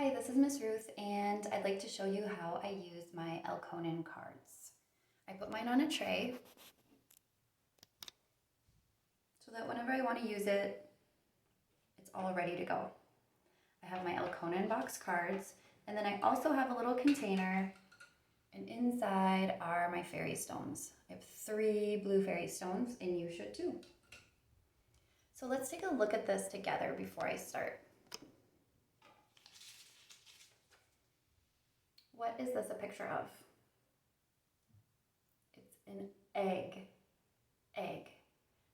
Hi, this is Miss Ruth, and I'd like to show you how I use my Elkonin cards. I put mine on a tray so that whenever I want to use it, it's all ready to go. I have my Elkonin box cards, and then I also have a little container, and inside are my fairy stones. I have 3 blue fairy stones, and you should too. So let's take a look at this together before I start. What is this a picture of? It's an egg. Egg.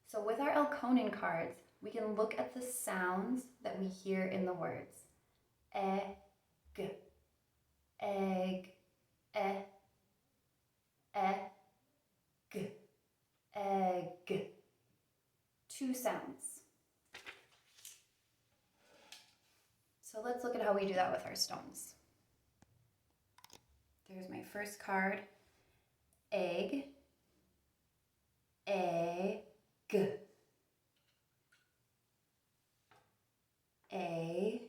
So with our Elkonin cards, we can look at the sounds that we hear in the words. Egg, egg, egg, egg. 2 sounds. So let's look at how we do that with our stones. There's my first card, egg, egg, egg,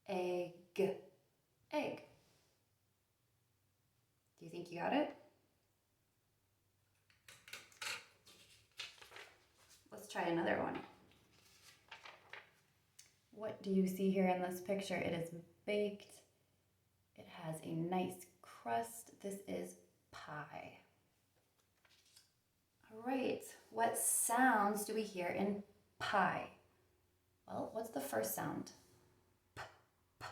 egg, egg. Do you think you got it? Let's try another one. What do you see here in this picture? It is baked. It has a nice crust. This is pie. All right, what sounds do we hear in pie? Well, what's the first sound? P, p,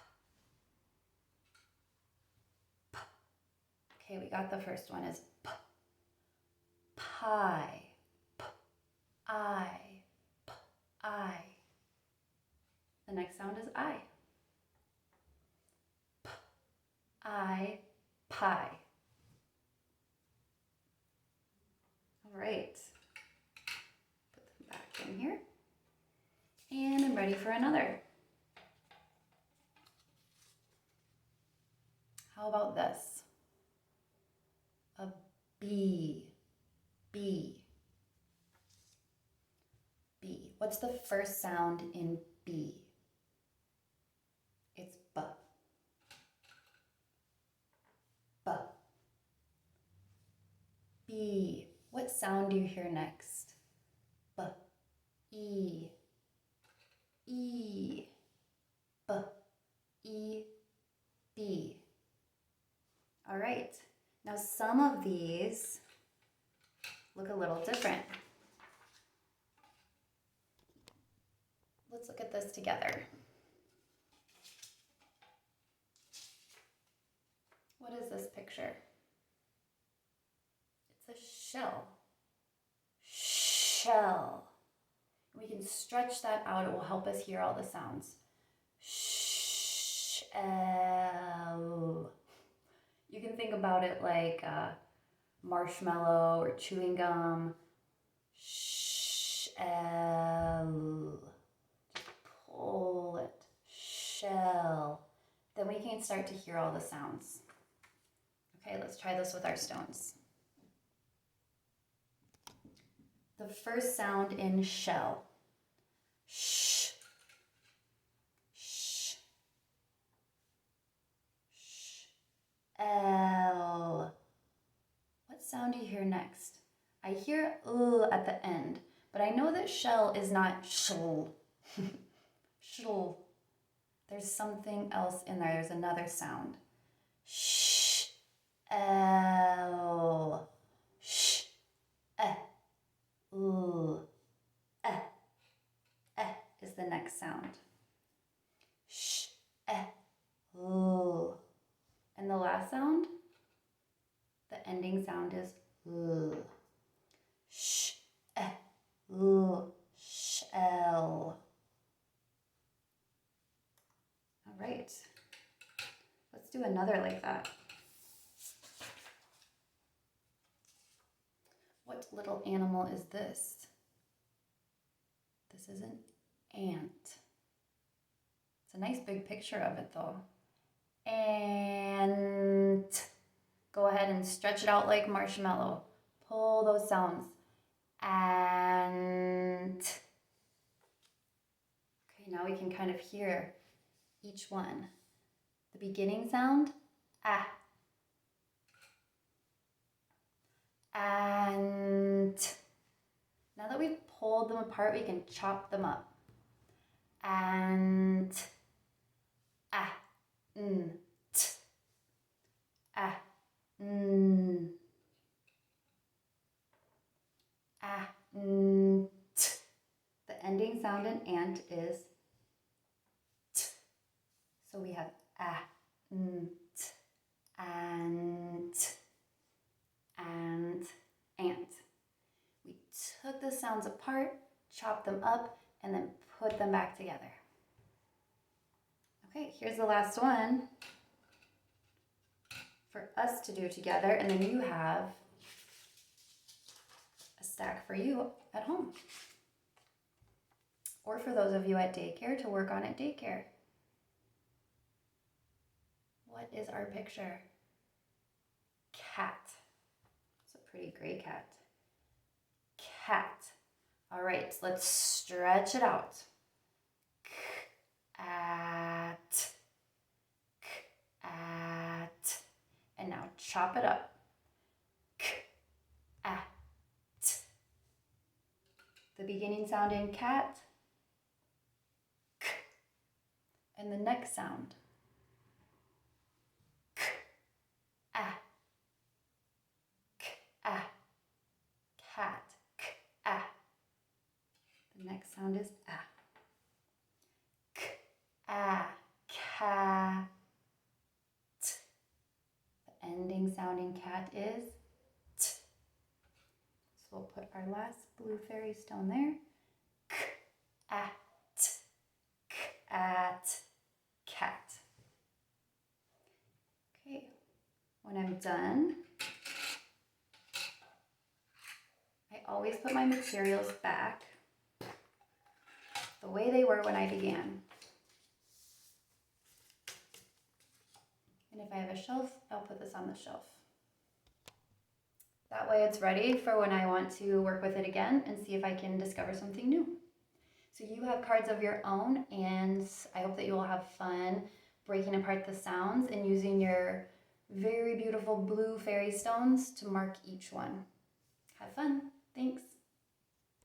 p. Okay, we got the first one is p. Pie. P, I. P, I. The next sound is I. P, I, pie. All right, put them back in here. And I'm ready for another. How about this? A bee, bee, bee. What's the first sound in bee? It's b. B. Bee. What sound do you hear next? B. E. E. B. E. B. All right. Now some of these look a little different. Let's look at this together. What is this picture? It's a shell. Shell. We can stretch that out. It will help us hear all the sounds. Shell. You can think about it like marshmallow or chewing gum. Shell. Just pull it. Shell. Then we can start to hear all the sounds. Okay, let's try this with our stones. The first sound in shell. Sh. Sh. Sh. L. What sound do you hear next? I hear at the end, but I know that shell is not shll. Shll. There's something else in there. There's another sound. Sh. L. Sh. Is the next sound. Sh, l. And the last sound, the ending sound is l. Sh, l, shell. All right, let's do another like that. What little animal is this? This is an ant. It's a nice big picture of it though. Ant. Go ahead and stretch it out like marshmallow. Pull those sounds. Ant. kind of hear each one. The beginning sound, ah. And now that we've pulled them apart, we can chop them up. And ah, t, ah, ah, t. The ending sound in ant is t. So we have ah, t, and ant. We took the sounds apart, chopped them up, and then put them back together. Okay, here's the last one for us to do together, and then you have a stack for you at home. Or for those of you at daycare to work on at daycare. What is our picture? Cat. It's a pretty gray cat. Cat. All right, let's stretch it out. Cat. Cat. And now chop it up. At. The beginning sound in cat. And the next sound. Ah. Ah. Cat. Ah. The next sound is ah. Ah. Cat. The ending sound in cat is t. So we'll put our last blue fairy stone there. At. At. Cat. Okay. When I'm done, I always put my materials back the way they were when I began. And if I have a shelf, I'll put this on the shelf. That way it's ready for when I want to work with it again and see if I can discover something new. So you have cards of your own, and I hope that you will have fun breaking apart the sounds and using your very beautiful blue fairy stones to mark each one. Have fun. Thanks.